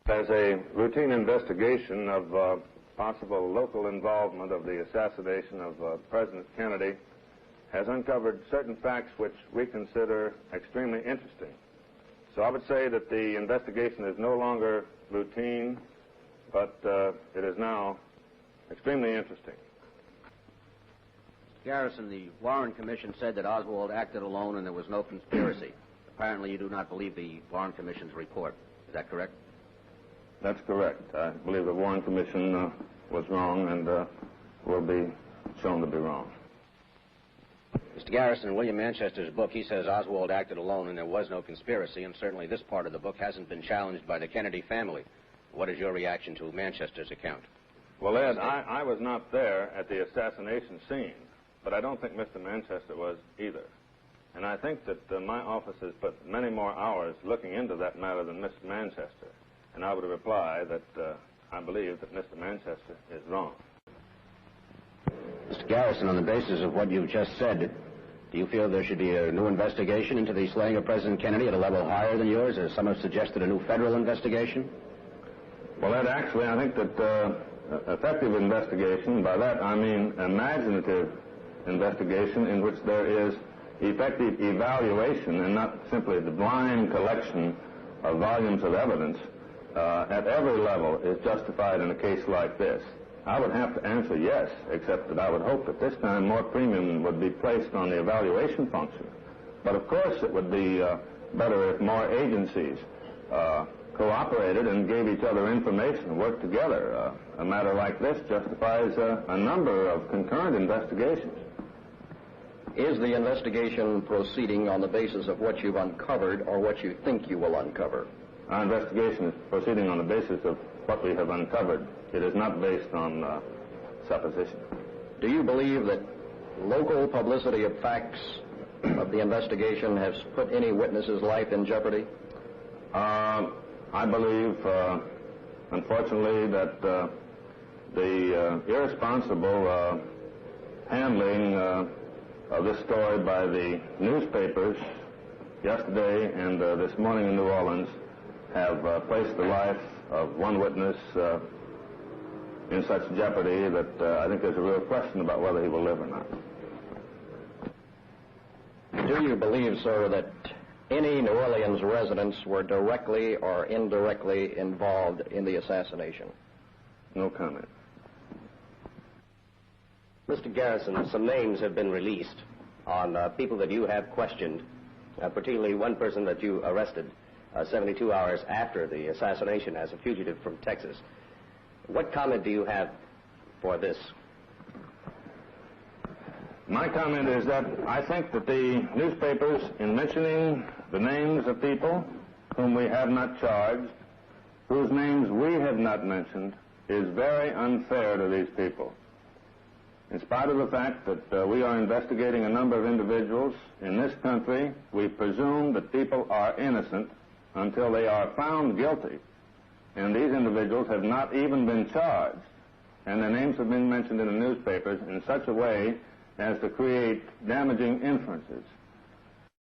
As a routine investigation of possible local involvement of the assassination of President Kennedy has uncovered certain facts which we consider extremely interesting. So I would say that the investigation is no longer routine, but it is now extremely interesting. Garrison, the Warren Commission said that Oswald acted alone and there was no conspiracy. Apparently you do not believe the Warren Commission's report. Is that correct? That's correct. I believe the Warren Commission was wrong and will be shown to be wrong. Mr. Garrison, in William Manchester's book, he says Oswald acted alone and there was no conspiracy, and certainly this part of the book hasn't been challenged by the Kennedy family. What is your reaction to Manchester's account? Well, Ed, I was not there at the assassination scene, but I don't think Mr. Manchester was either. And I think that my office has put many more hours looking into that matter than Mr. Manchester. And I would reply that I believe that Mr. Manchester is wrong. Mr. Garrison, on the basis of what you've just said, do you feel there should be a new investigation into the slaying of President Kennedy at a level higher than yours, as some have suggested a new federal investigation? Well, Ed, actually, I think that effective investigation, by that I mean imaginative investigation in which there is effective evaluation and not simply the blind collection of volumes of evidence, at every level is justified in a case like this. I would have to answer yes, except that I would hope that this time more premium would be placed on the evaluation function. But of course it would be better if more agencies cooperated and gave each other information and worked together. A matter like this justifies a number of concurrent investigations. Is the investigation proceeding on the basis of what you've uncovered or what you think you will uncover? Our investigation is proceeding on the basis of what we have uncovered. It is not based on supposition. Do you believe that local publicity of facts of the investigation has put any witness's life in jeopardy? I believe, unfortunately, that the irresponsible handling of this story by the newspapers yesterday and this morning in New Orleans have placed the life of one witness in such jeopardy that I think there's a real question about whether he will live or not. Do you believe, sir, that any New Orleans residents were directly or indirectly involved in the assassination? No comment. Mr. Garrison, some names have been released on people that you have questioned, particularly one person that you arrested 72 hours after the assassination as a fugitive from Texas. What comment do you have for this? My comment is that I think that the newspapers, in mentioning the names of people whom we have not charged, whose names we have not mentioned, is very unfair to these people. In spite of the fact that we are investigating a number of individuals in this country, we presume that people are innocent until they are found guilty. And these individuals have not even been charged. And their names have been mentioned in the newspapers in such a way as to create damaging inferences.